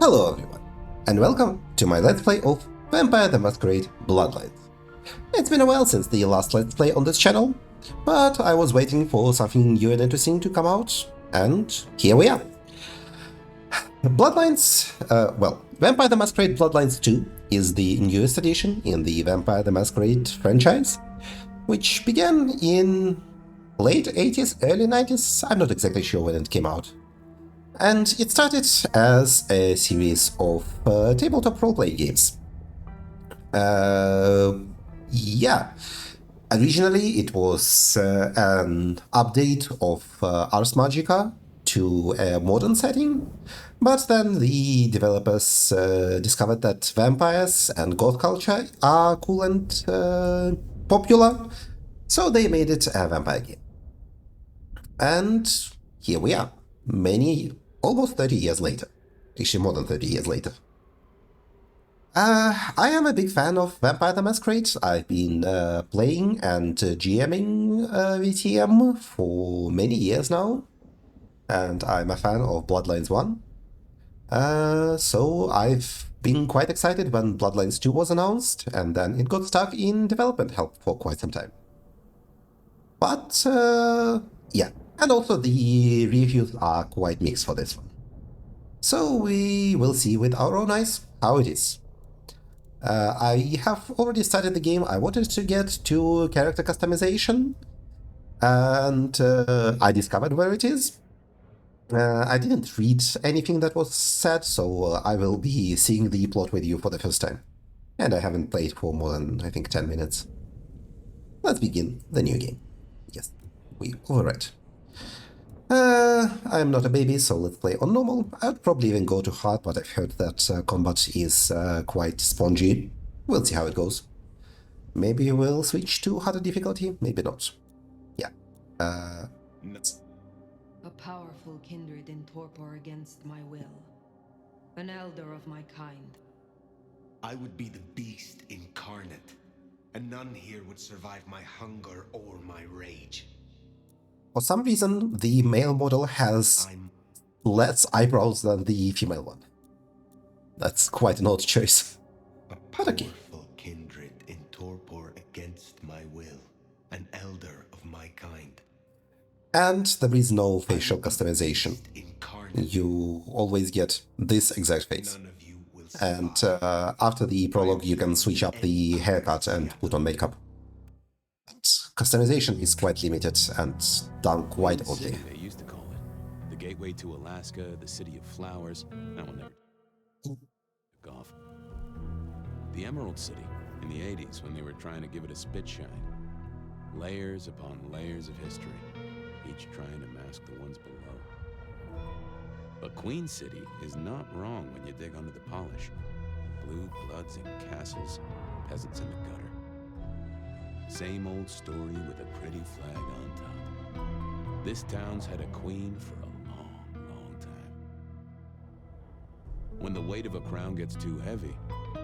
Hello everyone, and welcome to my Let's Play of Vampire the Masquerade Bloodlines. It's been a while since the last Let's Play on this channel, but I was waiting for something new and interesting to come out, and here we are. Bloodlines, Vampire the Masquerade Bloodlines 2 is the newest edition in the Vampire the Masquerade franchise, which began in late 80s, early 90s, I'm not exactly sure when it came out. And it started as a series of tabletop role-playing games. Originally it was an update of Ars Magica to a modern setting, but then the developers discovered that vampires and goth culture are cool and popular, so they made it a vampire game. And here we are, almost 30 years later. Actually, more than 30 years later. I am a big fan of Vampire the Masquerade. I've been playing and GMing VTM for many years now. And I'm a fan of Bloodlines 1. So I've been quite excited when Bloodlines 2 was announced, and then it got stuck in development hell for quite some time. But, yeah. And also the reviews are quite mixed for this one. So we will see with our own eyes how it is. I have already started the game. I wanted to get to character customization, and I discovered where it is. I didn't read anything that was said, so I will be seeing the plot with you for the first time. And I haven't played for more than, I think, 10 minutes. Let's begin the new game. Yes, we overread. I'm not a baby, so let's play on normal. I'd probably even go to hard, but I've heard that combat is quite spongy. We'll see how it goes. Maybe we'll switch to harder difficulty, maybe not. Yeah. A powerful kindred in torpor against my will. An elder of my kind. I would be the beast incarnate, and none here would survive my hunger or my rage. For some reason, the male model has less eyebrows than the female one. That's quite an odd choice. A powerful kindred in torpor against my will, an elder of my kind. And there is no facial customization. You always get this exact face. And after the prologue, you can switch up the haircut and put on makeup. Customization is quite limited and done quite oddly. They used to call it the gateway to Alaska, the city of flowers. That one never took off. The Emerald City in the 80s when they were trying to give it a spit shine. Layers upon layers of history, each trying to mask the ones below. But Queen City is not wrong when you dig under the polish. Blue bloods and castles, peasants in the gutter. Same old story with a pretty flag on top. This town's had a queen for a long, long time. When the weight of a crown gets too heavy,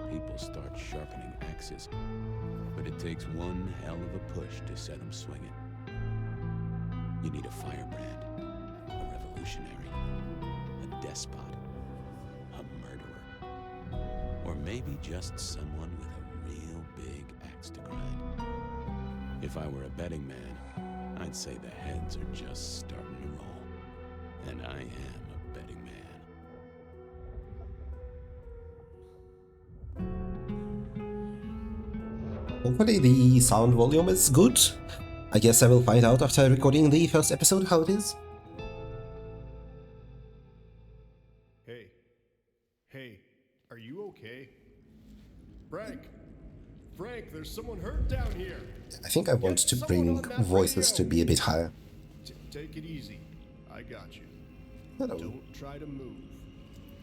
people start sharpening axes. But it takes one hell of a push to set them swinging. You need a firebrand, a revolutionary, a despot, a murderer, or maybe just someone with a real big axe to grind. If I were a betting man, I'd say the heads are just starting to roll. And I am a betting man. Hopefully the sound volume is good. I guess I will find out after recording the first episode how it is. Hey, are you okay? Frank, there's someone hurt down here. I think I want to bring voices to be a bit higher. Take it easy. I got you. Hello. Don't try to move.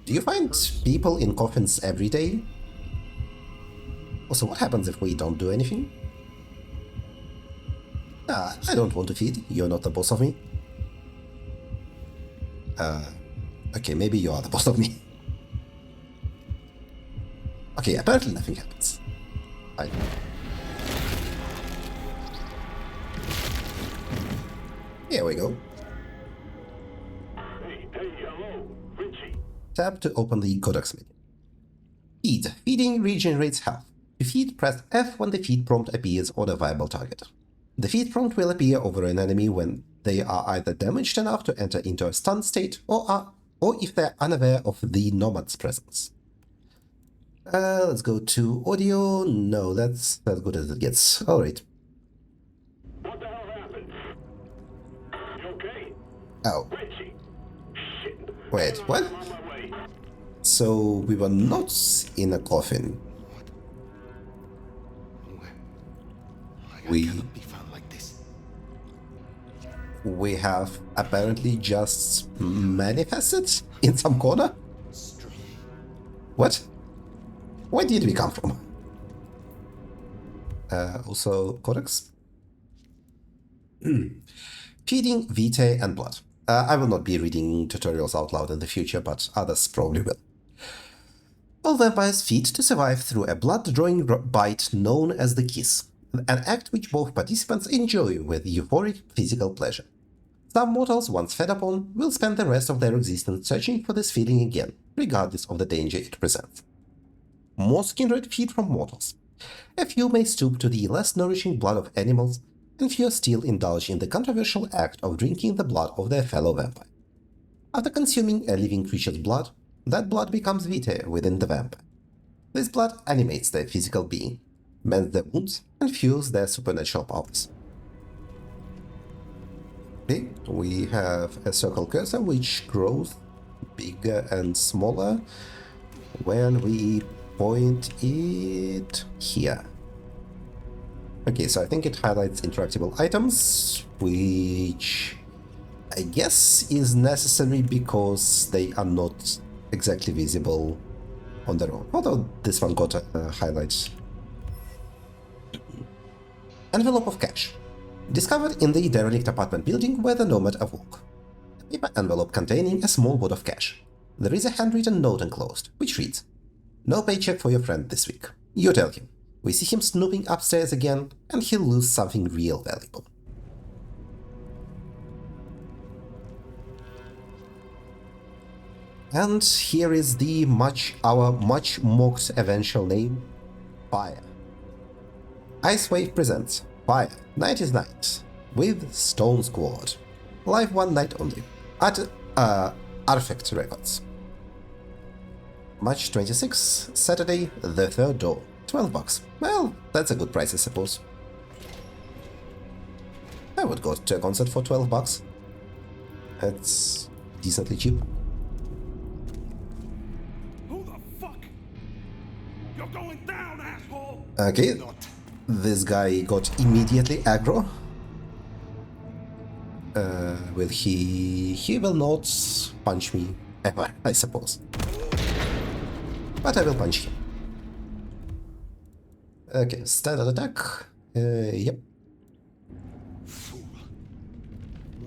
Do you find people in coffins every day? Also, what happens if we don't do anything? I don't want to feed. You're not the boss of me. Okay, maybe you are the boss of me. Okay, apparently nothing happens. Fine. Here we go. Hey, hello, Vinci. tab to open the Codex menu. Feed. Feeding regenerates health. To feed, press F when the feed prompt appears on a viable target. The feed prompt will appear over an enemy when they are either damaged enough to enter into a stun state or if they're unaware of the nomad's presence. Let's go to audio. No, that's as good as it gets. Alright. What the hell happened? You okay? Oh, Richie. Shit. wait, what? I'm on my way. So we were not in a coffin. I We- cannot be found like this. We have apparently just manifested in some corner? Strange. What? Where did we come from? Also, Codex? Feeding, vitae, and blood. I will not be reading tutorials out loud in the future, but others probably will. All vampires feed to survive through a blood-drawing bite known as the kiss, an act which both participants enjoy with euphoric physical pleasure. Some mortals, once fed upon, will spend the rest of their existence searching for this feeling again, regardless of the danger it presents. Most kindred feed from mortals. A few may stoop to the less nourishing blood of animals, and few still indulge in the controversial act of drinking the blood of their fellow vampire. After consuming a living creature's blood, that blood becomes vitae within the vampire. This blood animates their physical being, mends their wounds, and fuels their supernatural powers. Okay, we have a circle cursor which grows bigger and smaller when we point it here. Okay, so I think it highlights interactable items, which I guess is necessary because they are not exactly visible on their own. Although this one got a highlight. Envelope of cash. Discovered in the derelict apartment building where the nomad awoke. A paper envelope containing a small wad of cash. There is a handwritten note enclosed, which reads, "No paycheck for your friend this week. You tell him. We see him snooping upstairs again, and he'll lose something real valuable." And here is our much mocked eventual name, Phyre. Icewave presents Phyre, Night is Night, with Stone Squad. Live one night only. At Artifact Records. March 26, Saturday, the third door. $12. Well, that's a good price, I suppose. I would go to a concert for $12. That's decently cheap. Who the fuck? You're going down, asshole! Okay, this guy got immediately aggro. He will not punch me ever, I suppose. But I will punch him. Okay, standard attack. Yep. Fool.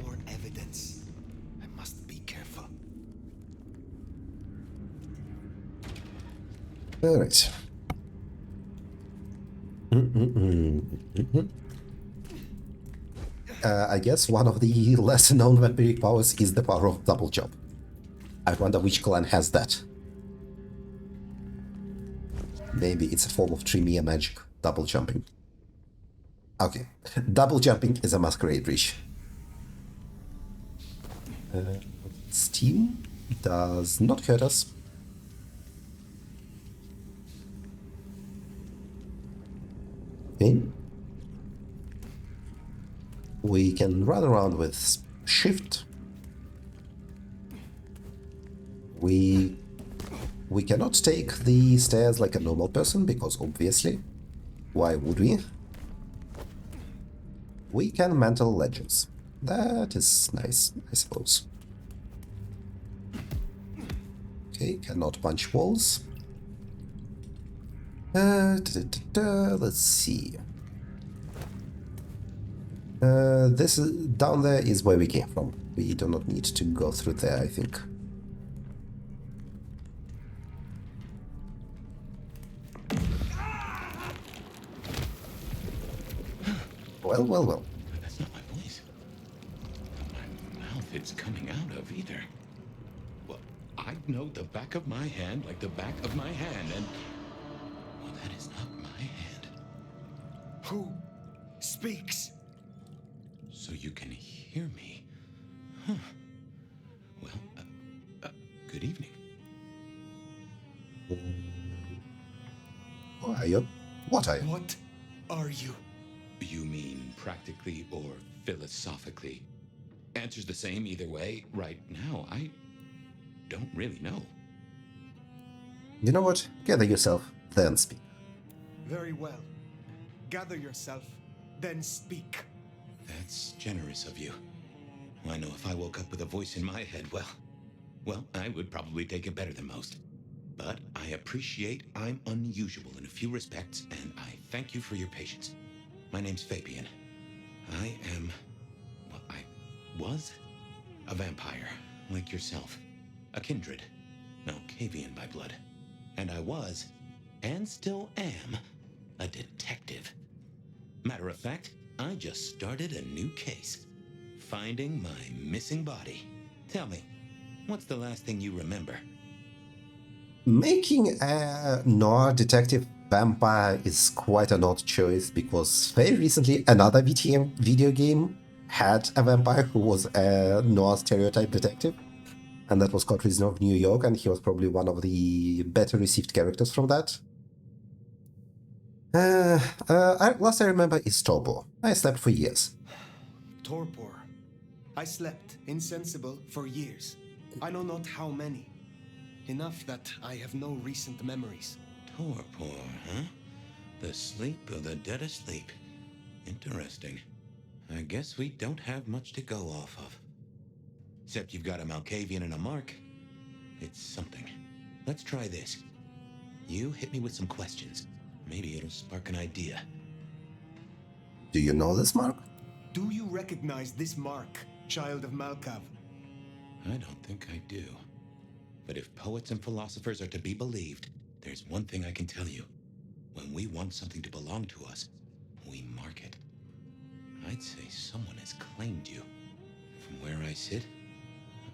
More evidence. I must be careful. Alright. I guess one of the lesser known vampiric powers is the power of double jump. I wonder which clan has that. Maybe it's a form of Tremere magic, double jumping. Okay, double jumping is a Masquerade reach. Steam does not hurt us. Okay. We can run around with shift. We cannot take the stairs like a normal person, because obviously, why would we? We can mantle ledges. That is nice, I suppose. Okay, cannot punch walls. Let's see. This down there is where we came from. We do not need to go through there, I think. Well, well, well. That's not my voice. My mouth it's coming out of either. Well, I've know the back of my hand like the back of my hand, and... Well, that is not my hand. Who speaks? So you can hear me. Huh. Well, good evening. Who are you? What are you? What are you? You mean practically or philosophically? Answer's the same either way. Right now, I don't really know. You know what? Gather yourself, then speak. Very well. Gather yourself, then speak. That's generous of you. I know if I woke up with a voice in my head, well, I would probably take it better than most. But I appreciate I'm unusual in a few respects, and I thank you for your patience. My name's Fabian. I was a vampire, like yourself. A kindred. Malkavian by blood. And I was, and still am, a detective. Matter of fact, I just started a new case. Finding my missing body. Tell me, what's the last thing you remember? Making a noir detective vampire is quite an odd choice because very recently another video game had a vampire who was a noir stereotype detective, and that was called Prisoner of New York, and he was probably one of the better received characters from that. Last I remember is Torpor. I slept for years. Torpor. I slept, insensible, for years. I know not how many. Enough that I have no recent memories. Torpor, huh? The sleep of the dead asleep. Interesting. I guess we don't have much to go off of. Except you've got a Malkavian and a mark. It's something. Let's try this. You hit me with some questions. Maybe it'll spark an idea. Do you know this mark? Do you recognize this mark, child of Malkav? I don't think I do. But if poets and philosophers are to be believed, there's one thing I can tell you. When we want something to belong to us, we mark it. I'd say someone has claimed you. From where I sit,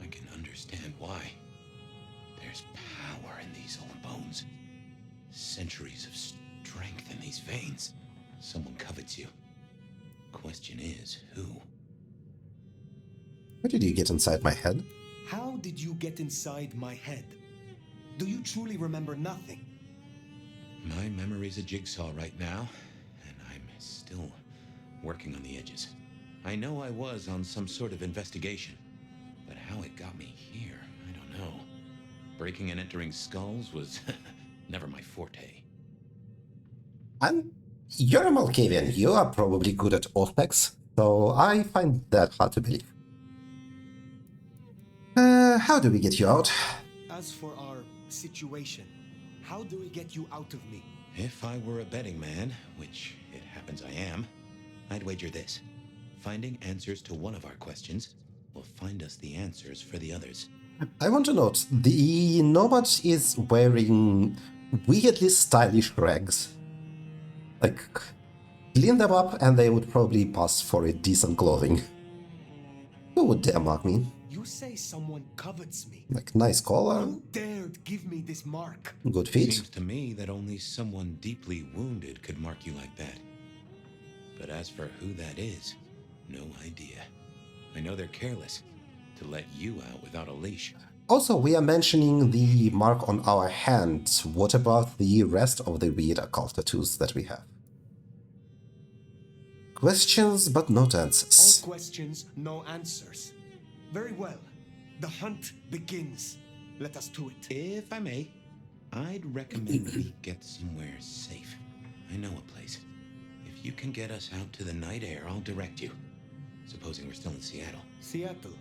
I can understand why. There's power in these old bones. Centuries of strength in these veins. Someone covets you. Question is, who? How did you get inside my head? How did you get inside my head? Do you truly remember nothing? My memory's a jigsaw right now, and I'm still working on the edges. I know I was on some sort of investigation, but how it got me here, I don't know. Breaking and entering skulls was never my forte. And you're a Malkavian. You are probably good at Auspex, so I find that hard to believe. How do we get you out? As for our situation, how do we get you out of me? If I were a betting man, which it happens I am, I'd wager this. Finding answers to one of our questions will find us the answers for the others. I want to note, the Nomad is wearing weirdly stylish rags. Like, clean them up and they would probably pass for a decent clothing. Who would dare mark me? You say someone covets me. Like, nice collar, Who dared give me this mark? good feet. Seems to me that only someone deeply wounded could mark you like that. But as for who that is, no idea. I know they're careless to let you out without a leash. Also, we are mentioning the mark on our hand. What about the rest of the weird occult tattoos that we have? Questions, but not All answers. questions, no answers. Very well. The hunt begins. Let us to it. If I may, I'd recommend we get somewhere safe. I know a place. If you can get us out to the night air, I'll direct you. Supposing we're still in Seattle. Seattle.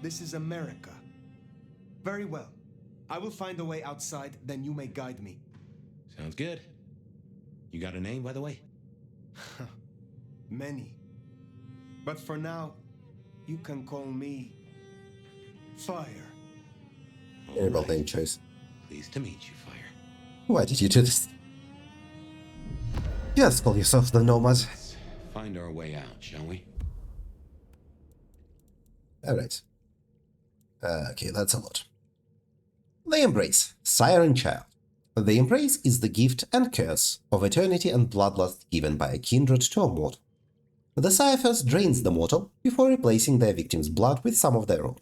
This is America. Very well. I will find a way outside, then you may guide me. Sounds good. You got a name, by the way? Many. But for now, you can call me Phyre. Terrible Alright. name choice. Pleased to meet you, Phyre. Why did you do this? Just call yourself the Nomad. Let's find our way out, shall we? Alright. Okay, that's a lot. The Embrace, Sire and Child. The Embrace is the gift and curse of eternity and bloodlust given by a kindred to a mortal. The Sire first drains the mortal before replacing their victim's blood with some of their own,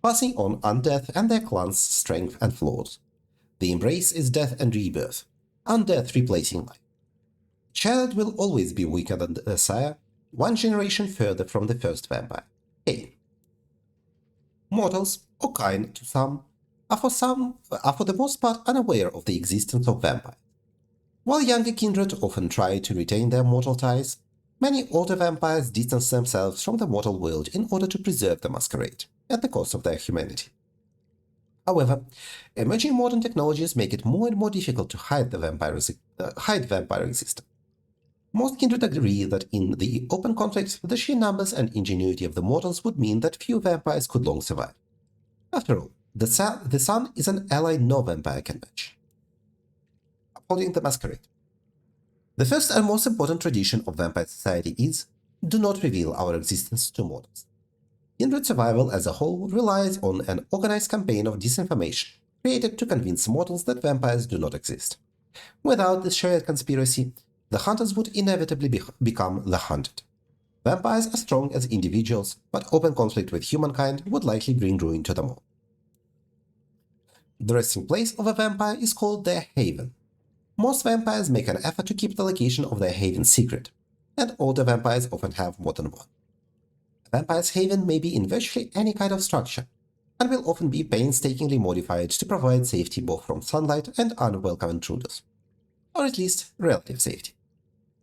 passing on undeath and their clan's strength and flaws. The Embrace is death and rebirth, undeath replacing life. Child will always be weaker than the Sire, one generation further from the first vampire, Cain. Mortals, or kind to some, are for the most part unaware of the existence of vampires. While younger kindred often try to retain their mortal ties, many older vampires distance themselves from the mortal world in order to preserve the masquerade, at the cost of their humanity. However, emerging modern technologies make it more and more difficult to hide vampire existence. Most kindred agree that in the open conflict, the sheer numbers and ingenuity of the mortals would mean that few vampires could long survive. After all, the sun is an ally no vampire can match. Upholding the masquerade. The first and most important tradition of vampire society is, do not reveal our existence to mortals. Kindred survival as a whole relies on an organized campaign of disinformation, created to convince mortals that vampires do not exist. Without this shared conspiracy, the hunters would inevitably become the hunted. Vampires are strong as individuals, but open conflict with humankind would likely bring ruin to them all. The resting place of a vampire is called their haven. Most vampires make an effort to keep the location of their haven secret, and older vampires often have more than one. A vampire's haven may be in virtually any kind of structure, and will often be painstakingly modified to provide safety both from sunlight and unwelcome intruders, or at least relative safety.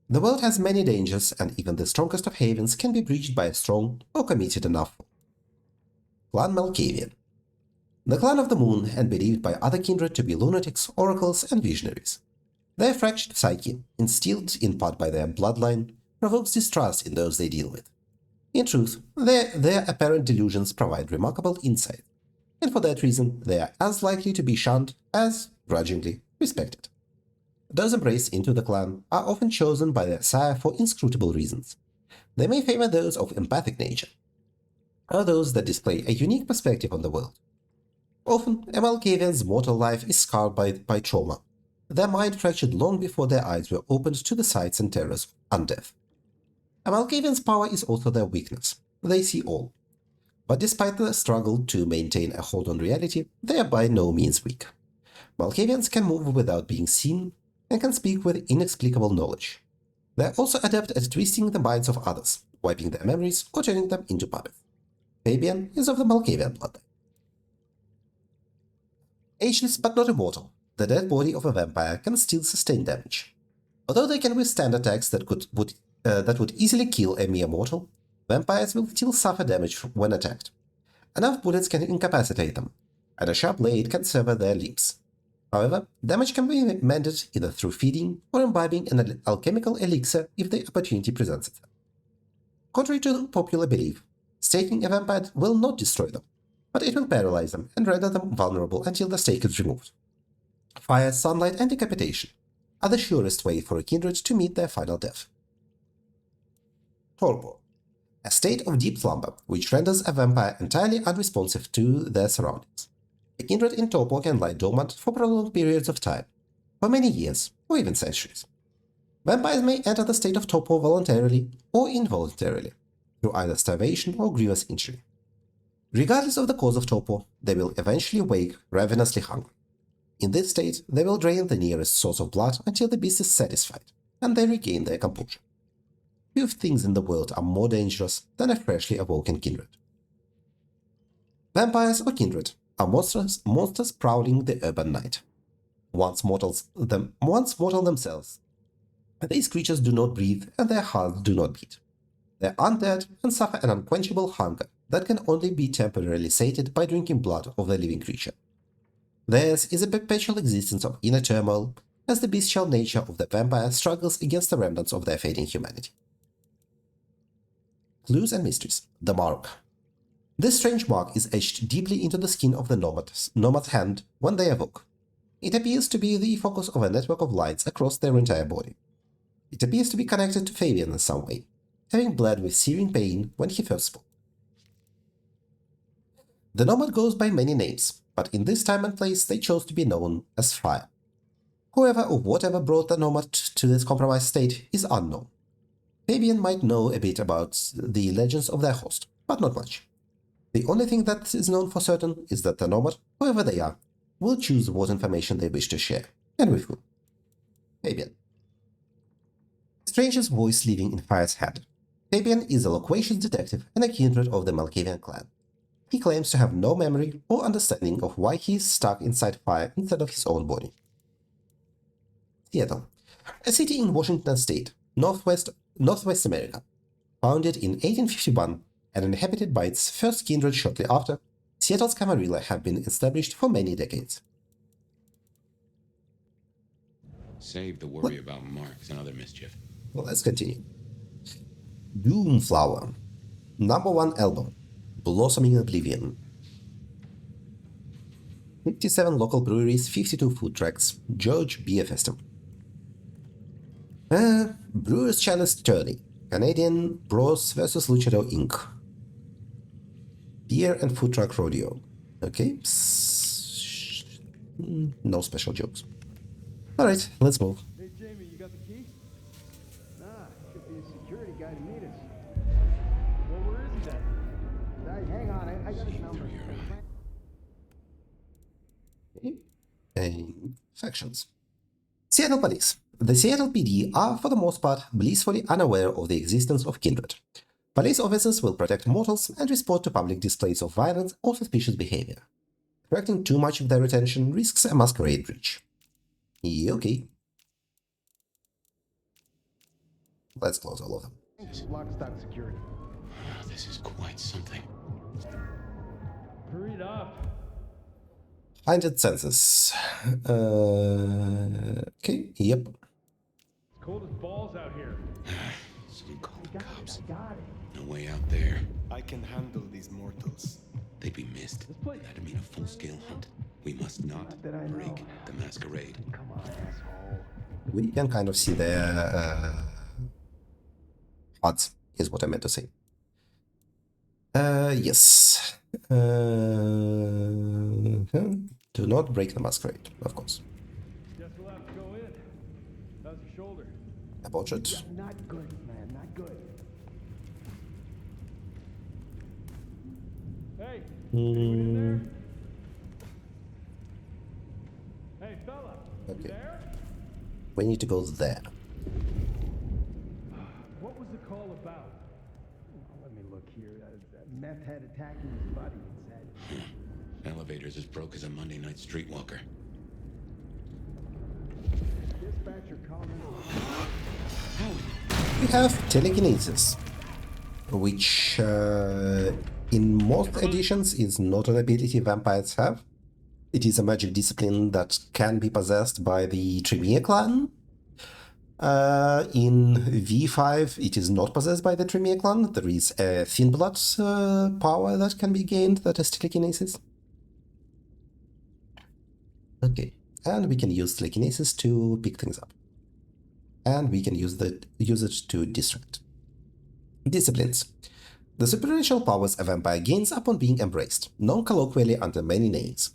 The world has many dangers, and even the strongest of havens can be breached by a strong or committed enough foe. Clan Malkavian. The clan of the moon, and believed by other kindred to be lunatics, oracles, and visionaries. Their fractured psyche, instilled in part by their bloodline, provokes distrust in those they deal with. In truth, their apparent delusions provide remarkable insight, and for that reason they are as likely to be shunned as, grudgingly, respected. Those embraced into the clan are often chosen by their sire for inscrutable reasons. They may favor those of empathic nature, or those that display a unique perspective on the world. Often, a Malkavian's mortal life is scarred by trauma, their mind fractured long before their eyes were opened to the sights and terrors of undeath. A Malkavian's power is also their weakness. They see all. But despite the struggle to maintain a hold on reality, they are by no means weak. Malkavians can move without being seen, and can speak with inexplicable knowledge. They are also adept at twisting the minds of others, wiping their memories or turning them into puppets. Fabian is of the Malkavian bloodline. Ageless but not immortal, the dead body of a vampire can still sustain damage. Although they can withstand attacks that would easily kill a mere mortal, vampires will still suffer damage when attacked. Enough bullets can incapacitate them, and a sharp blade can sever their limbs. However, damage can be mended either through feeding or imbibing an alchemical elixir if the opportunity presents itself. Contrary to popular belief, staking a vampire will not destroy them, but it will paralyze them and render them vulnerable until the stake is removed. Fire, sunlight, and decapitation are the surest way for a kindred to meet their final death. Torpor, a state of deep slumber which renders a vampire entirely unresponsive to their surroundings. A kindred in torpor can lie dormant for prolonged periods of time, for many years or even centuries. Vampires may enter the state of torpor voluntarily or involuntarily, through either starvation or grievous injury. Regardless of the cause of torpor, they will eventually wake ravenously hungry. In this state, they will drain the nearest source of blood until the beast is satisfied, and they regain their composure. Few things in the world are more dangerous than a freshly awoken kindred. Vampires or kindred are monsters prowling the urban night. Once mortal themselves, these creatures do not breathe and their hearts do not beat. They are undead and suffer an unquenchable hunger that can only be temporarily sated by drinking blood of the living creature. Theirs is a perpetual existence of inner turmoil, as the bestial nature of the vampire struggles against the remnants of their fading humanity. Clues and mysteries. The mark. This strange mark is etched deeply into the skin of the nomad's hand when they awoke. It appears to be the focus of a network of lines across their entire body. It appears to be connected to Fabian in some way, having bled with searing pain when he first spoke. The nomad goes by many names, but in this time and place they chose to be known as Phyre. Whoever or whatever brought the nomad to this compromised state is unknown. Fabian might know a bit about the legends of their host, but not much. The only thing that is known for certain is that the nomad, whoever they are, will choose what information they wish to share, and with whom. Fabian. A stranger's voice living in Phyre's head. Fabian is a loquacious detective and a kindred of the Malkavian clan. He claims to have no memory or understanding of why he is stuck inside Phyre instead of his own body. Seattle, a city in Washington state, Northwest America, founded in 1851 and inhabited by its first kindred shortly after. Seattle's Camarilla have been established for many decades. Save the worry about marks and other mischief. Well, let's continue. Doomflower, #1 album, Blossoming Oblivion. 57 local breweries, 52 food trucks, George Beer Festival. Brewers Chalice Tourney, Canadian Bros vs. Luchador Inc. Beer and food truck rodeo. Okay. No special jokes. Alright, let's move. Hey, Jamie, you got the key? Nah, should be a security guy to meet us. Well, where is he then? Hang on, I got his number. Factions. Seattle Police. The Seattle PD are, for the most part, blissfully unaware of the existence of kindred. Police officers will protect mortals and respond to public displays of violence or suspicious behavior. Attracting too much of their attention risks a masquerade breach. Yeah, okay. Let's close all of them. Lock, stock, security. This is quite something. Hurry it up. Blinded census. Okay, yep. It's cold as balls out here. Some cold cops. No way out there. I can handle these mortals. They'd be missed. That'd mean a full-scale hunt. We must not break the masquerade. Come on, asshole. We can kind of see their odds, is what I meant to say. Yes. Do not break the masquerade, of course. Guess we'll have to go in. How's your shoulder? About it. Not good, man, not good. Hey, anyone in there? Hey, fella, Okay. you there? We need to go there. What was the call about? Let me look here. Meth head attacking his buddy, it said. Elevator's as broke as a Monday night streetwalker. Dispatcher calling. We have telekinesis, which in most editions is not an ability vampires have. It is a magic discipline that can be possessed by the Tremere clan. In V5, it is not possessed by the Tremere clan. There is a Thin Blood power that can be gained that is telekinesis. Okay, and we can use telekinesis to pick things up. And we can use it to distract. Disciplines. The supernatural powers a vampire gains upon being embraced, known colloquially under many names.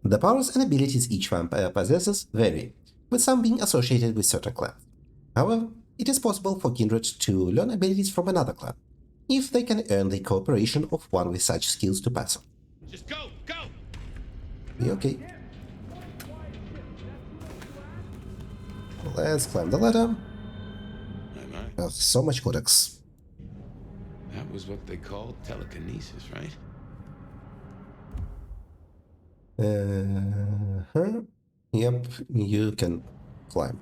The powers and abilities each vampire possesses vary, with some being associated with certain clans. However, it is possible for kindred to learn abilities from another clan, if they can earn the cooperation of one with such skills to pass on. Just go! Go! Okay. Let's climb the ladder. Oh, so much codex. That was what they called telekinesis, right? Yep, you can climb.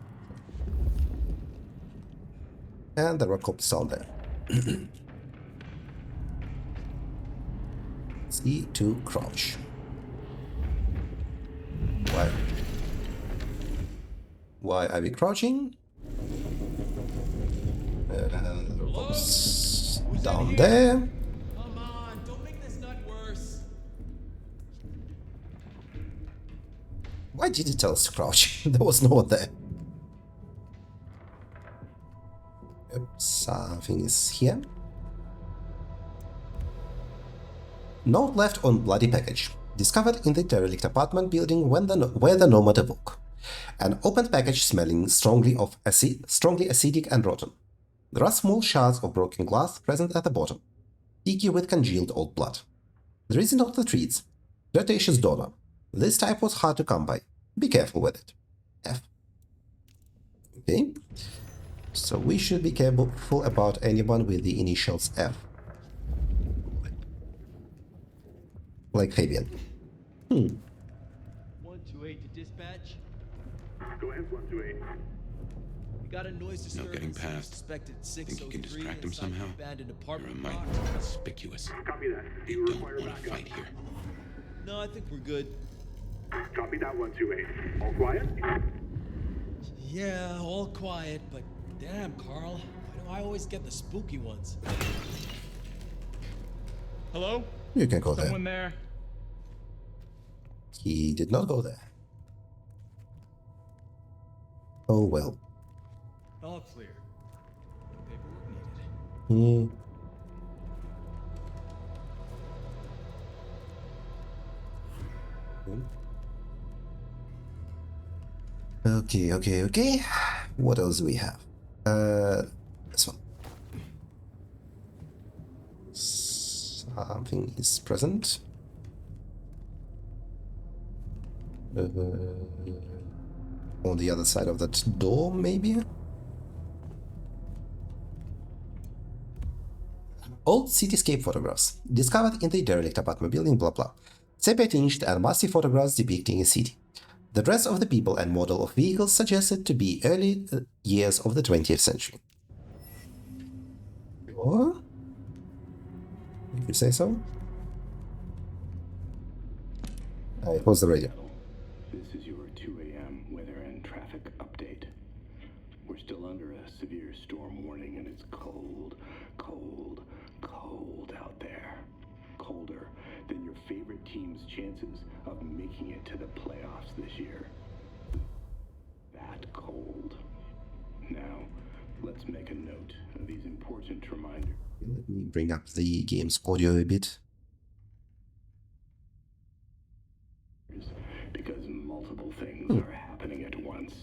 And there are cops down there. C to crouch. Why are we crouching? Cops down there. Come on, don't make this nut worse. Why did it tell us to crouch? There was no one there. Yep, something is here. Note left on bloody package. Discovered in the derelict apartment building where the Nomad awoke. An opened package smelling strongly acidic and rotten. There are small shards of broken glass present at the bottom, sticky with congealed old blood. There is a note that reads, Flirtatious donor. This type was hard to come by. Be careful with it. F. Okay. So we should be careful about anyone with the initials F. Like Fabian. 128 to dispatch. Go ahead, 128. We got a noise disturbance. getting past. Suspected Think you can 603 distract him inside somehow? the abandoned You're a apartment mighty block. conspicuous. Copy that. You You don't require want to backup. fight here. No, I think we're good. Copy that, 128. All quiet? Yeah, all quiet, but damn, Carl. Why do I always get the spooky ones? Hello? You can go Someone there. there? He did not go there. Oh well. All clear. No paperwork needed. Okay. What else do we have? This one. Something is present. On the other side of that door, maybe? Old cityscape photographs, discovered in the derelict apartment building, blah blah. Sepia-tinged and musty photographs depicting a city. The dress of the people and model of vehicles suggested to be early years of the 20th century. Or? If you say so. It was the radio. This is your 2 a.m. weather and traffic update. We're still under a severe storm warning and it's cold out there. Colder than your favorite team's chances of making it to the playoffs this year. That cold. Now, let's make a note of these important reminders. Let me bring up the game's audio a bit. Because multiple things are happening at once.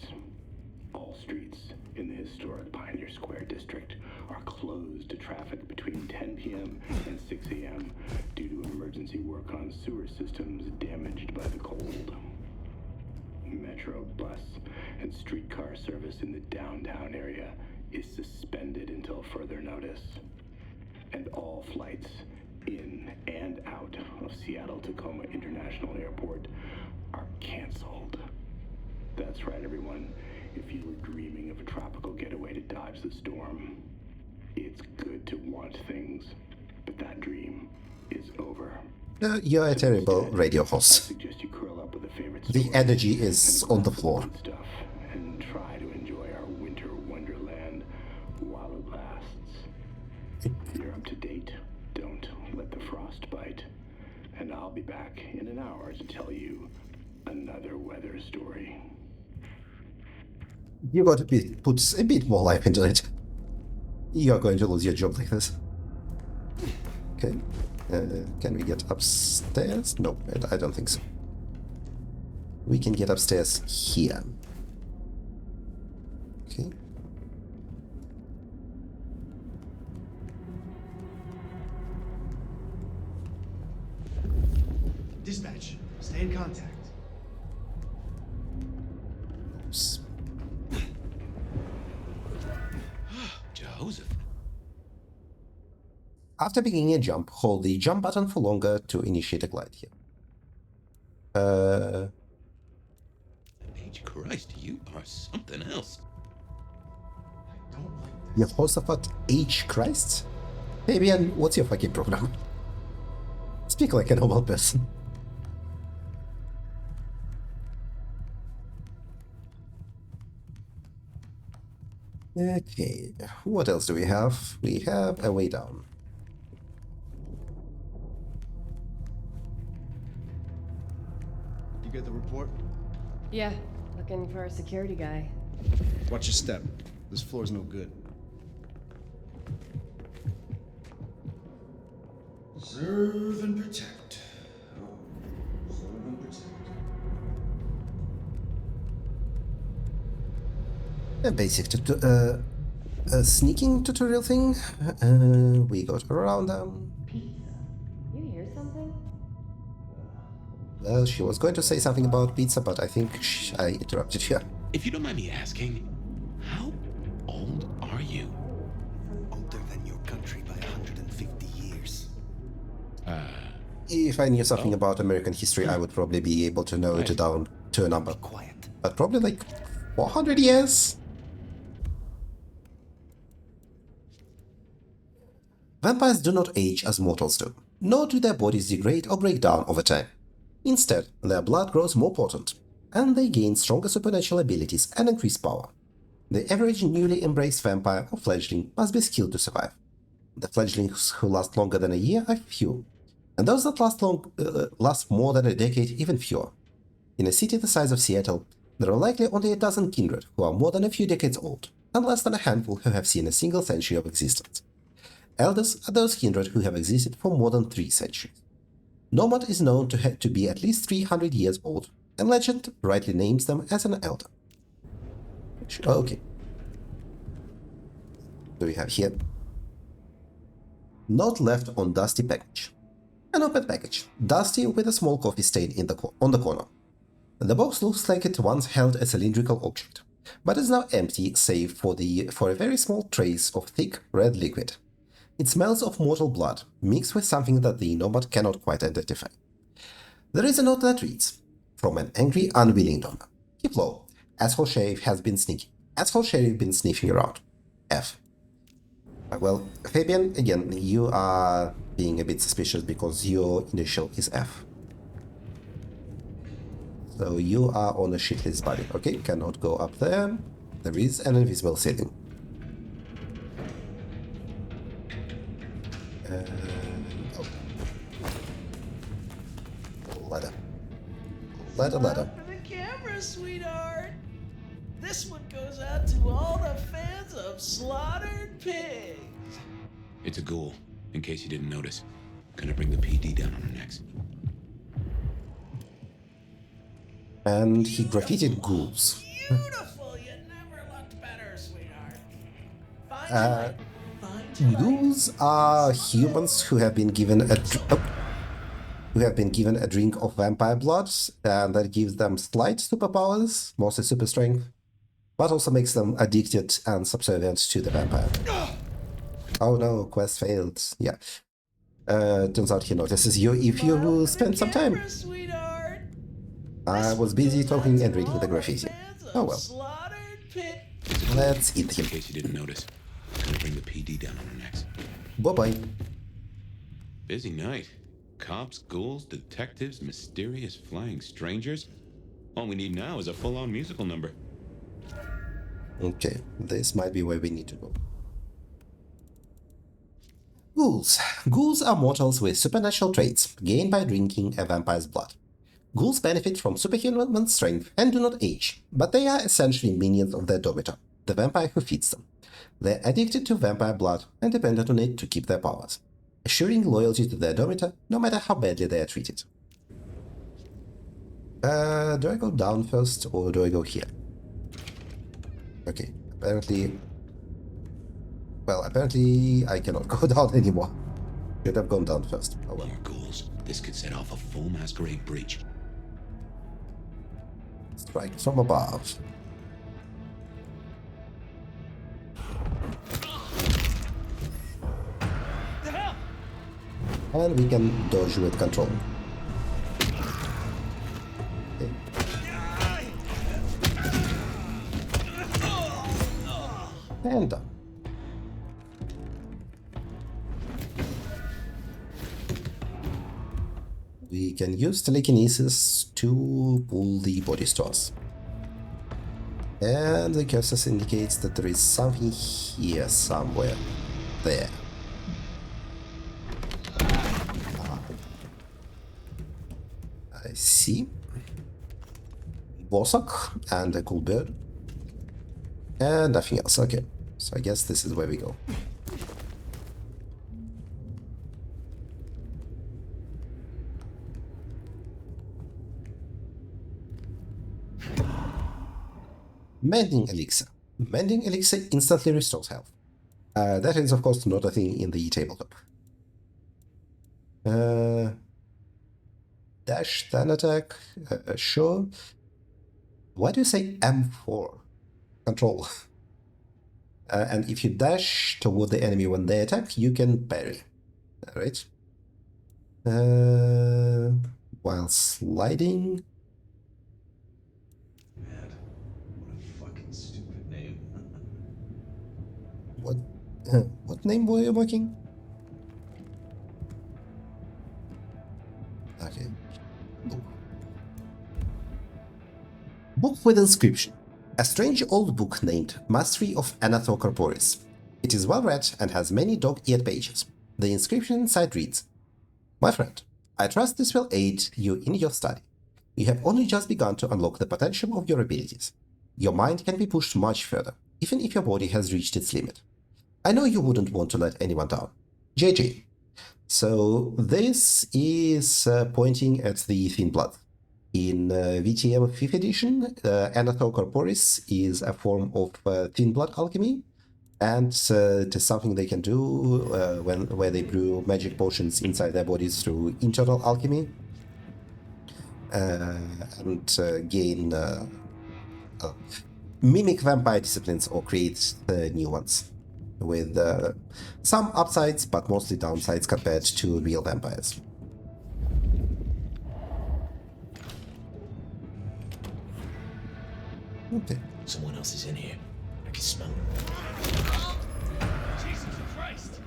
All streets in the historic Pioneer Square district are closed to traffic between 10 p.m. and 6 a.m. due to emergency work on sewer systems damaged by the cold. Metro bus and streetcar service in the downtown area is suspended until further notice. And all flights in and out of Seattle-Tacoma International Airport are canceled. That's right, everyone. If you were dreaming of a tropical getaway to dodge the storm, it's good to want things, but that dream is over. You're a terrible radio I host. suggest you curl up with a favorite The story energy is and on the glass of floor. good stuff and try to enjoy our winter wonderland while it lasts. You're up to date. Don't let the frost bite. And I'll be back in an hour to tell you another weather story. You got to put a bit more life into it. You're going to lose your job like this. Okay. Can we get upstairs? No, I don't think so. We can get upstairs here. Okay. Dispatch, stay in contact. Oops. Joseph. After beginning a jump, hold the jump button for longer to initiate a glide here. H. Christ, you are something else. Yehoshaphat H. Christ? Fabian, what's your fucking problem? Speak like a normal person. Okay, what else do we have? We have a way down. You get the report? Yeah, looking for a security guy. Watch your step. This floor's no good. Serve and protect. Oh, serve and protect. A basic sneaking tutorial thing. We got around them. You hear something? Well, she was going to say something about pizza, but I think I interrupted her. If you don't mind me asking, how old are you? Older than your country by 150 years. If I knew something about American history, I would probably be able to know it down to a number. Quiet. But probably like 400 years? Vampires do not age as mortals do, nor do their bodies degrade or break down over time. Instead, their blood grows more potent, and they gain stronger supernatural abilities and increased power. The average newly embraced vampire or fledgling must be skilled to survive. The fledglings who last longer than a year are few, and those that last more than a decade even fewer. In a city the size of Seattle, there are likely only a dozen kindred who are more than a few decades old, and less than a handful who have seen a single century of existence. Elders are those kindred who have existed for more than 3 centuries. Nomad is known to be at least 300 years old, and legend rightly names them as an elder. Okay. What do we have here? Note left on dusty package. An open package, dusty with a small coffee stain on the corner. The box looks like it once held a cylindrical object, but is now empty save for a very small trace of thick red liquid. It smells of mortal blood, mixed with something that the Nomad cannot quite identify. There is a note that reads, from an angry, unwilling Nomad. Keep low. Asshole Sheriff has been sneaking. Asshole Sheriff been sniffing around. F. Well, Fabian, again, you are being a bit suspicious because your initial is F. So you are on a shit list, buddy. Okay, cannot go up there. There is an invisible ceiling. Oh. Ladder. Ladder. For the camera, sweetheart. This one goes out to all the fans of slaughtered pigs. It's a ghoul, in case you didn't notice. Gonna bring the PD down on her necks. And he graffitied ghouls. Beautiful. You never looked better, sweetheart. Ghouls are humans who have been given a drink of vampire blood, and that gives them slight superpowers, mostly super strength, but also makes them addicted and subservient to the vampire. Oh no, quest failed. Yeah. Turns out he notices you if you spend some time. I was busy talking and reading the graffiti. Oh well. Let's eat him. In case you didn't notice. Gonna bring the PD down on her necks. Bye-bye. Busy night. Cops, ghouls, detectives, mysterious flying strangers. All we need now is a full-on musical number. Okay, this might be where we need to go. Ghouls. Ghouls are mortals with supernatural traits, gained by drinking a vampire's blood. Ghouls benefit from superhuman strength and do not age, but they are essentially minions of their dominator, the vampire who feeds them. They're addicted to vampire blood and dependent on it to keep their powers, assuring loyalty to their dominator no matter how badly they are treated. Do I go down first or do I go here? Okay, apparently I cannot go down anymore. Should have gone down first. Oh well. More ghouls. This could set off a full Masquerade breach. Strike from above. And we can dodge with control. Okay. And done. We can use telekinesis to pull the body stores. And the cursor indicates that there is something here somewhere. There. I see. Borsok and a cool bird. And nothing else. Okay. So I guess this is where we go. Mending Elixir. Mending Elixir instantly restores health. That is, of course, not a thing in the tabletop. Dash, then attack, sure. Why do you say M4? Control. And if you dash toward the enemy when they attack, you can parry. Alright. While sliding. Man, what a fucking stupid name. What name were you marking? Okay. Book with inscription. A strange old book named Mastery of Anathor Corporis. It is well read and has many dog-eared pages. The inscription inside reads, "My friend, I trust this will aid you in your study. You have only just begun to unlock the potential of your abilities. Your mind can be pushed much further, even if your body has reached its limit. I know you wouldn't want to let anyone down. JJ." So this is pointing at the Thin Blood. In VTM 5th edition, Anathor Corporis is a form of Thin Blood alchemy, and it is something they can do where they brew magic potions inside their bodies through internal alchemy and gain mimic vampire disciplines or create new ones with some upsides but mostly downsides compared to real vampires. Okay. Someone else is in here. I can smell it. Jesus Christ!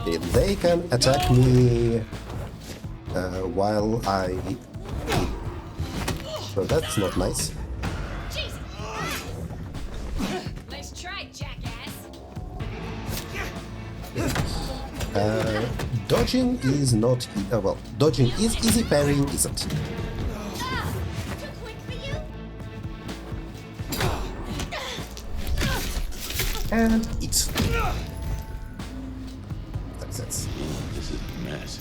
If they can attack me while I... So that's not nice. Nice try, jackass. Dodging is not... well, dodging is easy, parrying isn't. Too quick for you? And it's... Success. This is a mess.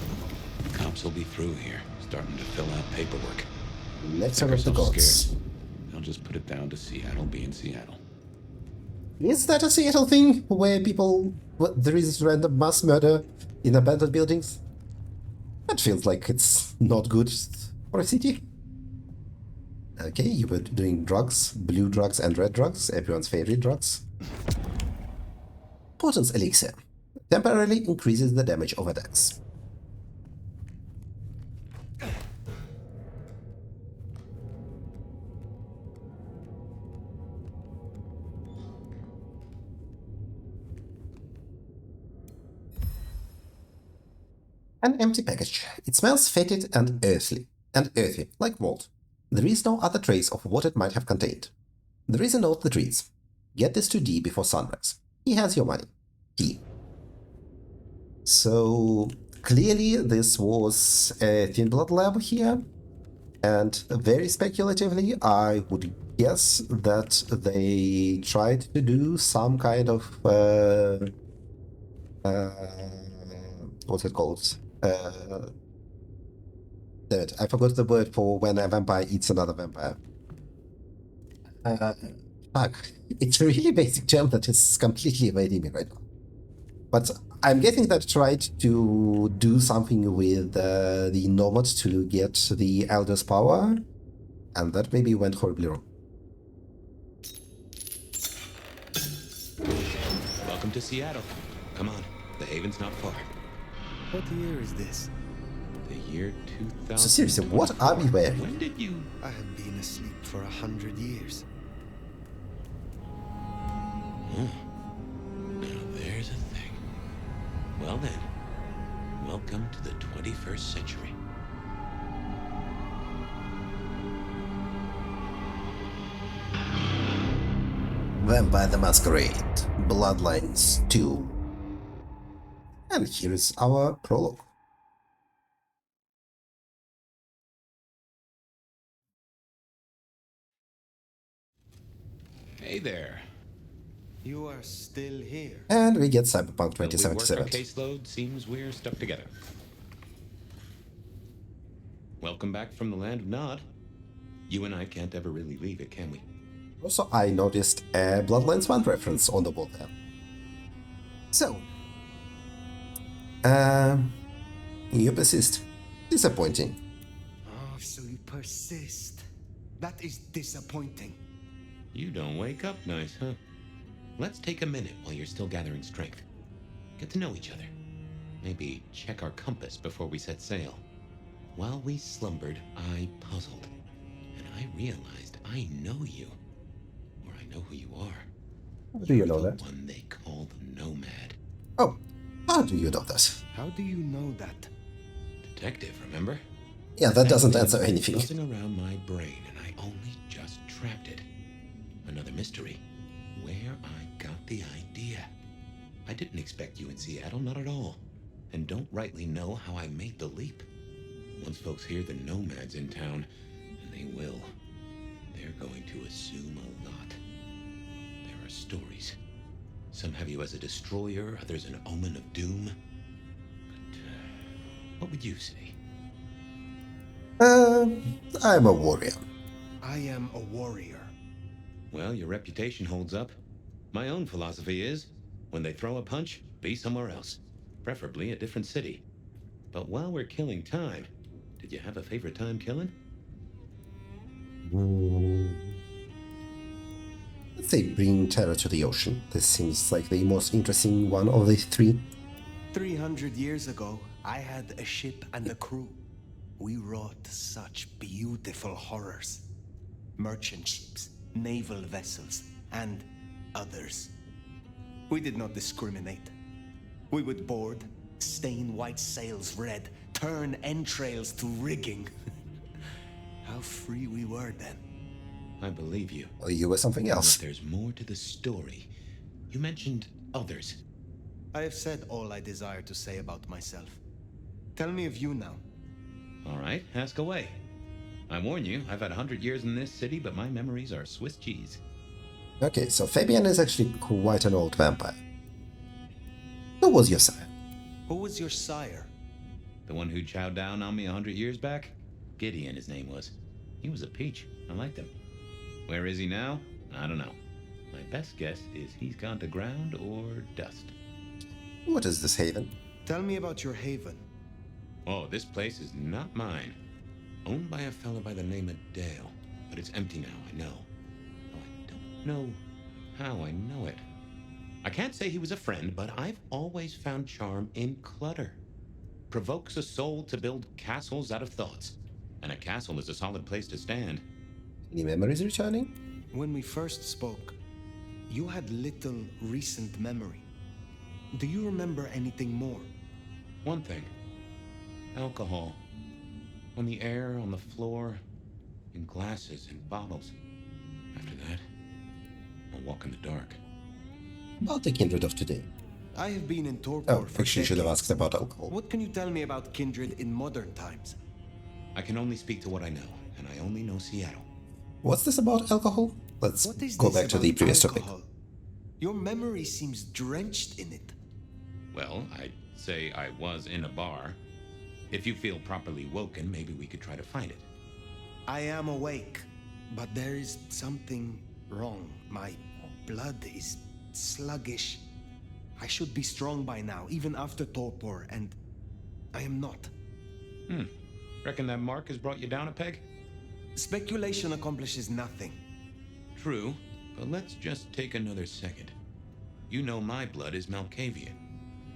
Cops will be through here, starting to fill out paperwork. Let's have the gods. They'll just put it down to Seattle being Seattle. Is that a Seattle thing, where people... there is random mass murder in abandoned buildings? That feels like it's not good for a city. Okay, you were doing drugs, blue drugs and red drugs, everyone's favorite drugs. Potence Elixir. Temporarily increases the damage of attacks. An empty package. It smells fetid and earthy, like mold. There is no other trace of what it might have contained. There is a note that reads, "Get this to D before sunrise. He has your money. He." So clearly this was a Thin Blood lab here, and very speculatively I would guess that they tried to do some kind of what's it called? Damn it, I forgot the word for when a vampire eats another vampire. Fuck. It's a really basic term that is completely evading me right now. But I'm guessing that tried to do something with the Nomad to get the Elder's power, and that maybe went horribly wrong. Welcome to Seattle. Come on, the Haven's not far. What year is this? The year 2000. So seriously, what are we wearing? When did you... I have been asleep for 100 years. Now there's a thing. Well then, welcome to the 21st century. Vampire the Masquerade, Bloodlines 2. And here is our prologue. Hey there. You are still here. And we get Cyberpunk Will we work our 2077. caseload? Seems we're stuck together. Welcome back from the land of Nod. You and I can't ever really leave it, can we? Also, I noticed a Bloodlines 1 reference on the wall there. So, you persist. Disappointing. Oh, so you persist. That is disappointing. You don't wake up nice, huh? Let's take a minute while you're still gathering strength. Get to know each other. Maybe check our compass before we set sail. While we slumbered, I puzzled. And I realized I know you. Or I know who you are. How do you know You're that? the one they call the Nomad. Oh, how do you know that? How do you know that? Detective, remember? Yeah, that doesn't thing answer was anything. buzzing around my brain, and I only just trapped it. Another mystery. Where I got the idea. I didn't expect you in Seattle, not at all. And don't rightly know how I made the leap. Once folks hear the Nomad's in town, and they will, they're going to assume a lot. There are stories. Some have you as a destroyer, others an omen of doom. But what would you say? I'm a warrior. I am a warrior. Well, your reputation holds up. My own philosophy is, when they throw a punch, be somewhere else. Preferably a different city. But while we're killing time, did you have a favorite time killing? Let's say bring terror to the ocean. This seems like the most interesting one of the three. 300 years ago, I had a ship and a crew. We wrought such beautiful horrors. Merchant ships, naval vessels, and others. We did not discriminate. We would board, stain white sails red, turn entrails to rigging. How free we were then. I believe you. Or you were something else. But there's more to the story. You mentioned others. I have said all I desire to say about myself. Tell me of you now. All right, ask away. I warn you, I've had 100 years in this city, but my memories are Swiss cheese. Okay, so Fabian is actually quite an old vampire. Who was your sire? Who was your sire? The one who chowed down on me 100 years back? Gideon, his name was. He was a peach. I liked him. Where is he now? I don't know. My best guess is he's gone to ground or dust. What is this haven? Tell me about your haven. Oh, this place is not mine. Owned by a fellow by the name of Dale. But it's empty now, I know. Oh, I don't know how I know it. I can't say he was a friend, but I've always found charm in clutter. Provokes a soul to build castles out of thoughts. And a castle is a solid place to stand. Any memories returning? When we first spoke, you had little recent memory. Do you remember anything more? One thing. Alcohol. On the air, on the floor, in glasses and bottles. After that, I'll walk in the dark. About the kindred of today. I have been in Torpor Oh, for actually should have decades. asked about alcohol. What can you tell me about kindred in modern times? I can only speak to what I know, and I only know Seattle. What's this about alcohol? Let's What is go this back to the about previous alcohol? topic. Your memory seems drenched in it. Well, I'd say I was in a bar. If you feel properly woken, maybe we could try to find it. I am awake, but there is something wrong. My blood is sluggish. I should be strong by now, even after Torpor, and I am not. Reckon that mark has brought you down a peg? Speculation accomplishes nothing. True, but let's just take another second. You know my blood is Malkavian.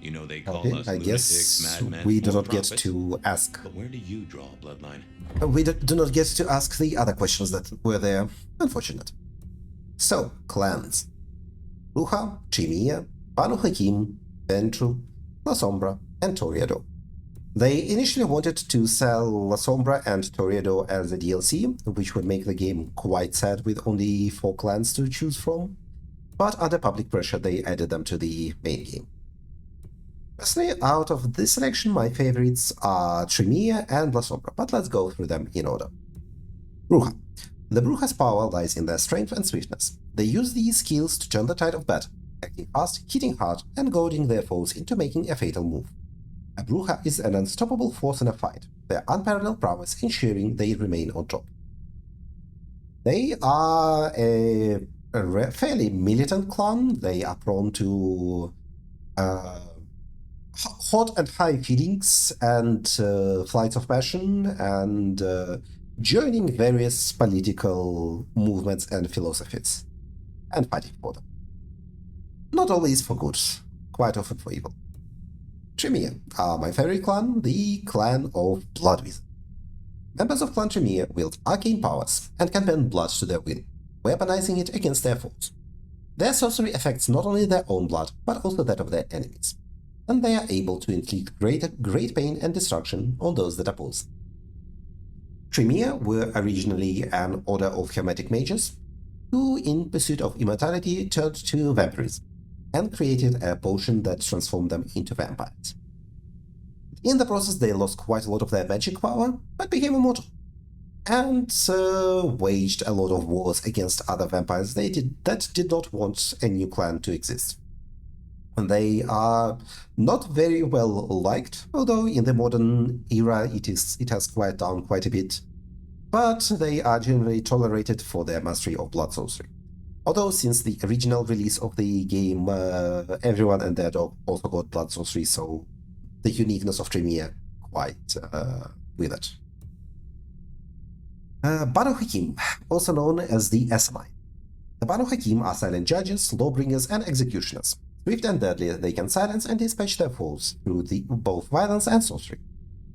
You know they call Okay, us I lunatics, guess madmen, we do or not get prophets. to ask. But where do you draw a bloodline? We do not get to ask the other questions that were there. Unfortunate. So, clans. Bruja, Chimia, Banu Hakim, Ventru, La Sombra, and Toreado. They initially wanted to sell La Sombra and Toreado as a DLC, which would make the game quite sad with only 4 clans to choose from, but under public pressure they added them to the main game. Personally, out of this selection, my favorites are Tremere and La Sombra, but let's go through them in order. Bruja. The Bruja's power lies in their strength and swiftness. They use these skills to turn the tide of battle, acting fast, hitting hard, and goading their foes into making a fatal move. A Bruja is an unstoppable force in a fight, their unparalleled prowess ensuring they remain on top. They are a fairly militant clan. They are prone to hot and high feelings and flights of passion and joining various political movements and philosophies and fighting for them. Not always for good, quite often for evil. Tremere are my favorite clan, the clan of Blood Wizard. Members of Clan Tremere wield arcane powers and can bend blood to their will, weaponizing it against their foes. Their sorcery affects not only their own blood, but also that of their enemies, and they are able to inflict great pain and destruction on those that oppose them. Tremere were originally an order of hermetic mages, who, in pursuit of immortality, turned to vampirism, and created a potion that transformed them into vampires. In the process, they lost quite a lot of their magic power, but became immortal, and waged a lot of wars against other vampires that did not want a new clan to exist. And they are not very well liked, although in the modern era it has quieted down quite a bit, but they are generally tolerated for their mastery of blood sorcery. Although since the original release of the game, everyone and their dog also got blood sorcery, so the uniqueness of Tremere quite withered. Banu Hakim, also known as the Essamite. The Banu Hakim are silent judges, lawbringers, and executioners. Swift and deadly, they can silence and dispatch their foes through both violence and sorcery.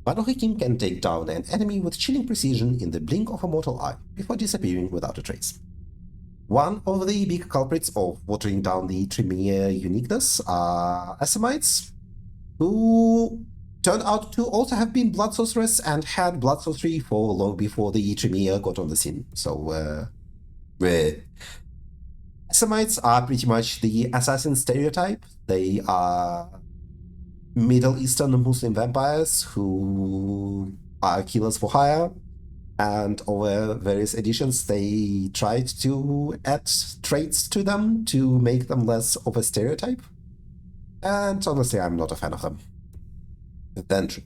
Banu Hakim can take down an enemy with chilling precision in the blink of a mortal eye before disappearing without a trace. One of the big culprits of watering down the Tremere uniqueness are Assamites, who turned out to also have been blood sorcerers and had blood sorcery for long before the Tremere got on the scene. So, Assamites are pretty much the assassin stereotype. They are Middle Eastern Muslim vampires who are killers for hire, and over various editions they tried to add traits to them to make them less of a stereotype. And honestly, I'm not a fan of them. The Ventru.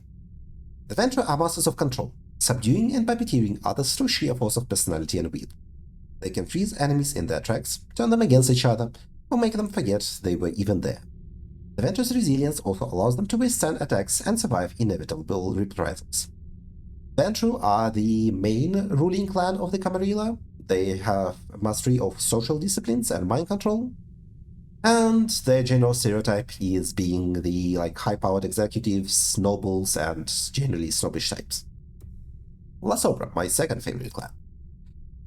The Ventru are masters of control, subduing and puppeteering others through sheer force of personality and will. They can freeze enemies in their tracks, turn them against each other, or make them forget they were even there. The Ventru's resilience also allows them to withstand attacks and survive inevitable reprisals. Ventru are the main ruling clan of the Camarilla. They have mastery of social disciplines and mind control, and their general stereotype is being the high-powered executives, nobles, and generally snobbish types. La Sombra, my second favorite clan.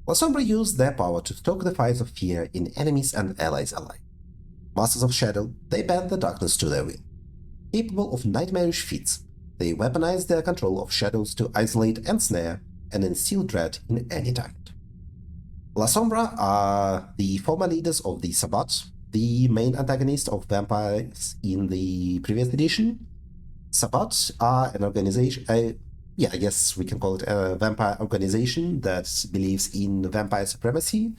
La Sombra use their power to stoke the fires of fear in enemies and allies alike. Masters of Shadow, they bend the darkness to their will. Capable of nightmarish feats, they weaponize their control of shadows to isolate and snare and instill dread in any target. La Sombra are the former leaders of the Sabbat, the main antagonist of vampires in the previous edition. Sabbat are an organization, I guess we can call it a vampire organization that believes in vampire supremacy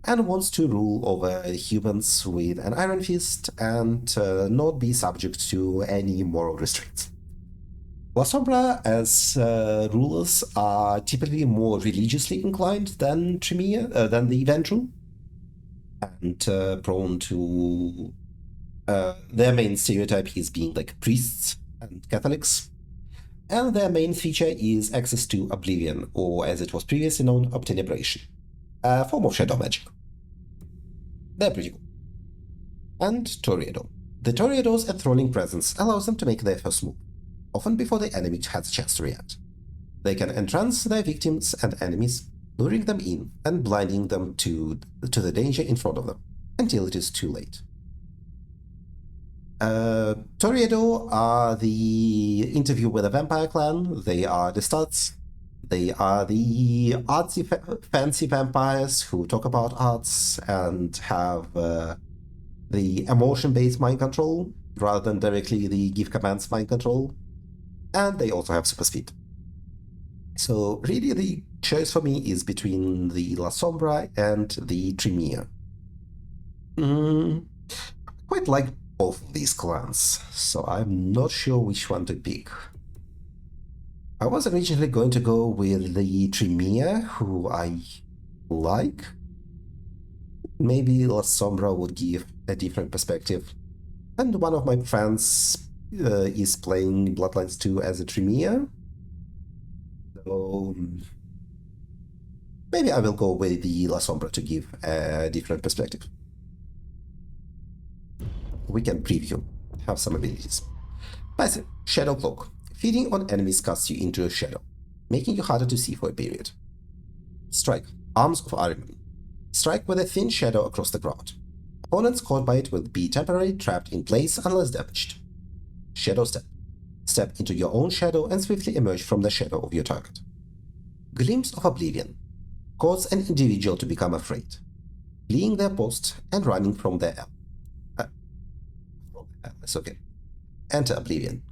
and wants to rule over humans with an iron fist and not be subject to any moral restraints. La Sombra as rulers are typically more religiously inclined than the Ventru, and prone to their main stereotype is being priests and Catholics, and their main feature is access to Oblivion, or as it was previously known, Obtenebration, a form of shadow magic. They're pretty cool. And Toreador. The Toreador's enthralling presence allows them to make their first move, often before the enemy has a chance to react. They can entrance their victims and enemies, luring them in and blinding them to the danger in front of them, until it is too late. Toreador are the Interview with a Vampire clan. They are the studs. They are the artsy, fancy vampires who talk about arts and have the emotion-based mind control rather than directly the give commands mind control. And they also have super speed. So really the choice for me is between the La Sombra and the Tremere. Quite like both of these clans, so I'm not sure which one to pick. I was originally going to go with the Tremere, who I like. Maybe La Sombra would give a different perspective. And one of my friends is playing Bloodlines 2 as a Tremere. So maybe I will go with the La Sombra to give a different perspective. We can preview, have some abilities. Passive, Shadow Cloak. Feeding on enemies casts you into a shadow, making you harder to see for a period. Strike, Arms of Ahriman. Strike with a thin shadow across the ground. Opponents caught by it will be temporarily trapped in place unless damaged. Shadow Step. Step into your own shadow and swiftly emerge from the shadow of your target. Glimpse of Oblivion. Cause an individual to become afraid, fleeing their post and running from their That's okay. Enter Oblivion.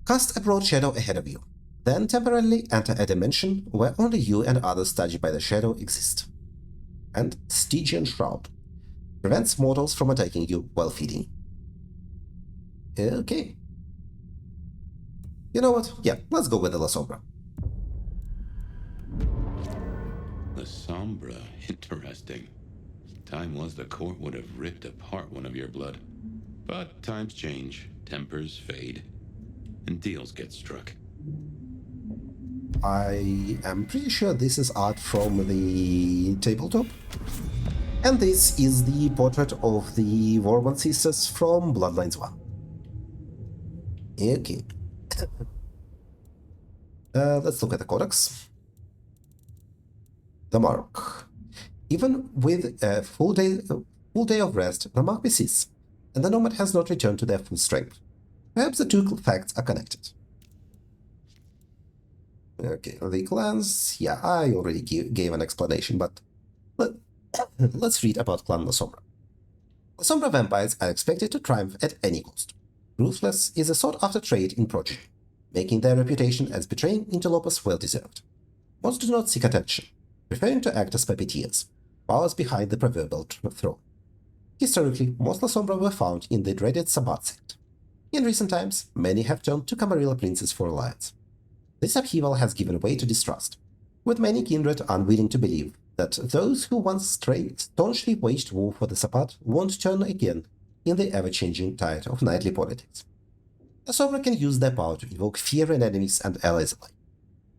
Cast a broad shadow ahead of you, then temporarily enter a dimension where only you and others touched by the shadow exist. And Stygian Shroud. Prevents mortals from attacking you while feeding. Okay. You know what? Yeah, let's go with the La Sombra. The Sombra, interesting. Time was the court would have ripped apart one of your blood. But times change, tempers fade, and deals get struck. I am pretty sure this is art from the tabletop. And this is the portrait of the Warman sisters from Bloodlines 1. Okay. Let's look at the codex. The Mark. Even with a full day of rest, the Mark persists, and the Nomad has not returned to their full strength. Perhaps the two facts are connected. Okay, the clans, yeah, I already gave an explanation, but let's read about Clan La Sombra. La Sombra vampires are expected to triumph at any cost. Ruthless is a sought-after trait in progeny, making their reputation as betraying interlopers well-deserved. Most do not seek attention, preferring to act as puppeteers, powers behind the proverbial throne. Historically, most La Sombra were found in the dreaded Sabbat sect. In recent times, many have turned to Camarilla princes for alliance. This upheaval has given way to distrust, with many kindred unwilling to believe that those who once staunchly waged war for the Sabbat won't turn again in the ever-changing tide of knightly politics. La Sombra can use their power to invoke fear in enemies and allies alike.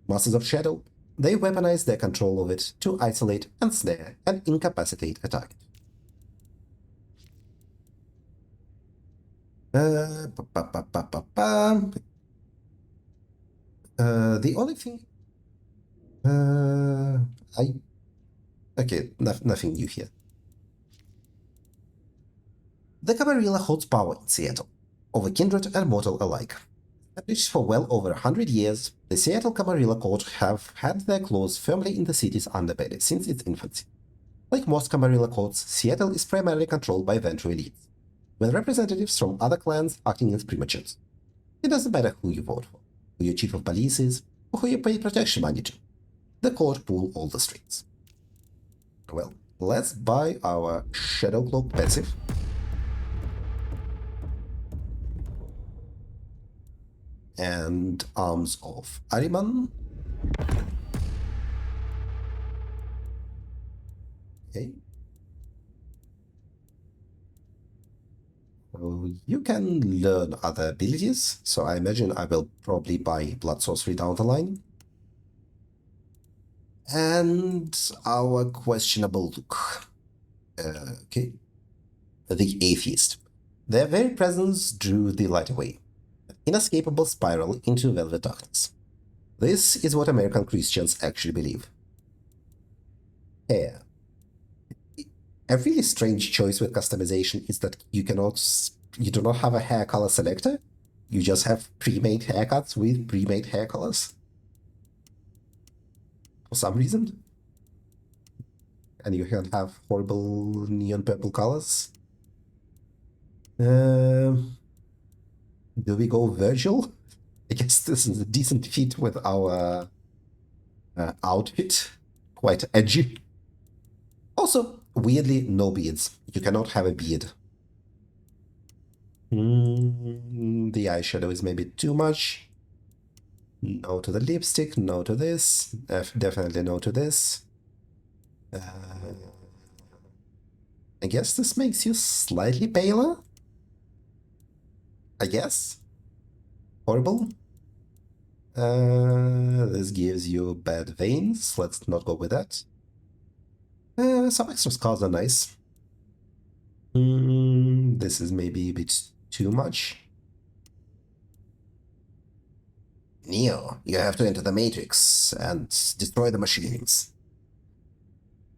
Masters of Shadow, they weaponize their control of it to isolate, ensnare, and incapacitate a target. The only thing... Okay, nothing new here. The Camarilla holds power in Seattle, over kindred and mortal alike. Established for well over 100 years, the Seattle Camarilla Court have had their claws firmly in the city's underbelly since its infancy. Like most Camarilla courts, Seattle is primarily controlled by Ventrue elites, with representatives from other clans acting as primachers. It doesn't matter who you vote for, who your chief of police is, or who you pay protection money to. The court pull all the strings. Well, let's buy our Shadow Cloak passive. And Arms of Ahriman. Okay. So you can learn other abilities, so I imagine I will probably buy Blood Sorcery down the line. And our questionable look. Okay. The Atheist. Their very presence drew the light away. An inescapable spiral into velvet darkness. This is what American Christians actually believe. Hair. A really strange choice with customization is that you do not have a hair color selector. You just have pre-made haircuts with pre-made hair colors. For some reason. And you can have horrible neon purple colors. Do we go Virgil? I guess this is a decent fit with our outfit. Quite edgy. Also, weirdly, no beads. You cannot have a bead. The eyeshadow is maybe too much. No to the lipstick, no to this. Definitely no to this. I guess this makes you slightly paler? I guess? Horrible? This gives you bad veins. Let's not go with that. Some extra scars are nice. This is maybe a bit too much. Neo, you have to enter the Matrix and destroy the machines.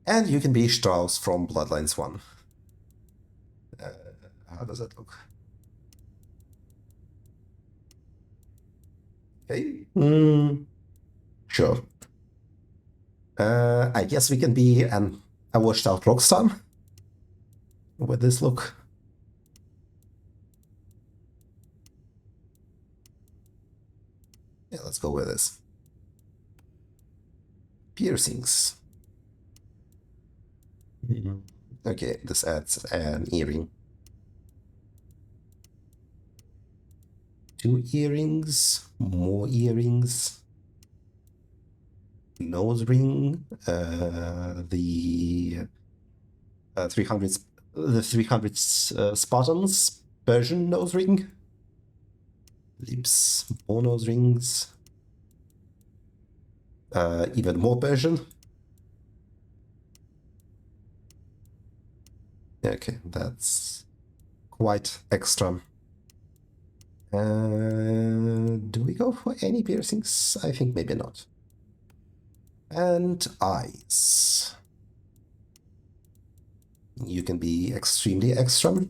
And you can be Strauss from Bloodlines 1. How does that look? Okay. Sure. I guess we can be a washed out rockstar with this look. Yeah, let's go with this. Piercings. Okay, this adds an earring. 2 earrings, more earrings. Nose ring, the 300 Spartans Persian nose ring. Lips, more nose rings. Even more Persian. Okay, that's quite extra. Do we go for any piercings? I think maybe not. And eyes. You can be extremely extra.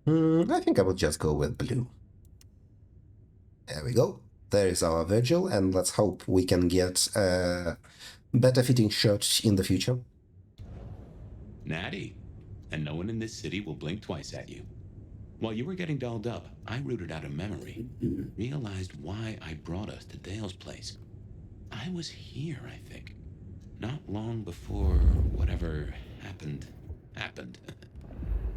I think I will just go with blue. There we go. There is our Virgil, and let's hope we can get a better fitting shirt in the future. Natty. And no one in this city will blink twice at you. While you were getting dolled up, I rooted out a memory. Realized why I brought us to Dale's place. I was here, I think. Not long before whatever happened.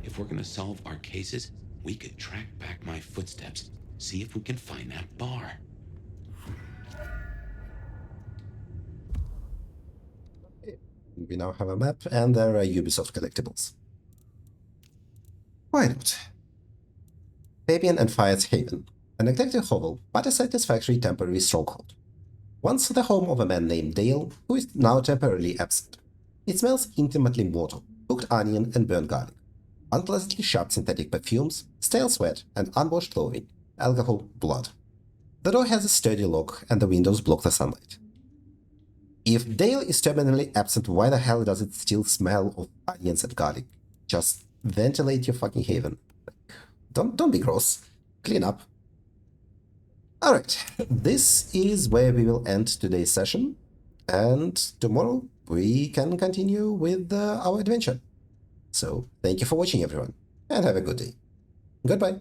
If we're gonna solve our cases, we could track back my footsteps. See if we can find that bar. We now have a map, and there are Ubisoft collectibles. Why not? Fabian and Phyre's Haven, a neglected hovel, but a satisfactory temporary stronghold. Once the home of a man named Dale, who is now temporarily absent. It smells intimately mortal, cooked onion and burnt garlic. Unpleasantly sharp synthetic perfumes, stale sweat, and unwashed clothing, alcohol, blood. The door has a sturdy lock, and the windows block the sunlight. If Dale is terminally absent, why the hell does it still smell of onions and garlic? Just ventilate your fucking haven. Don't be gross. Clean up. Alright, this is where we will end today's session, and tomorrow we can continue with our adventure. So, thank you for watching everyone, and have a good day. Goodbye.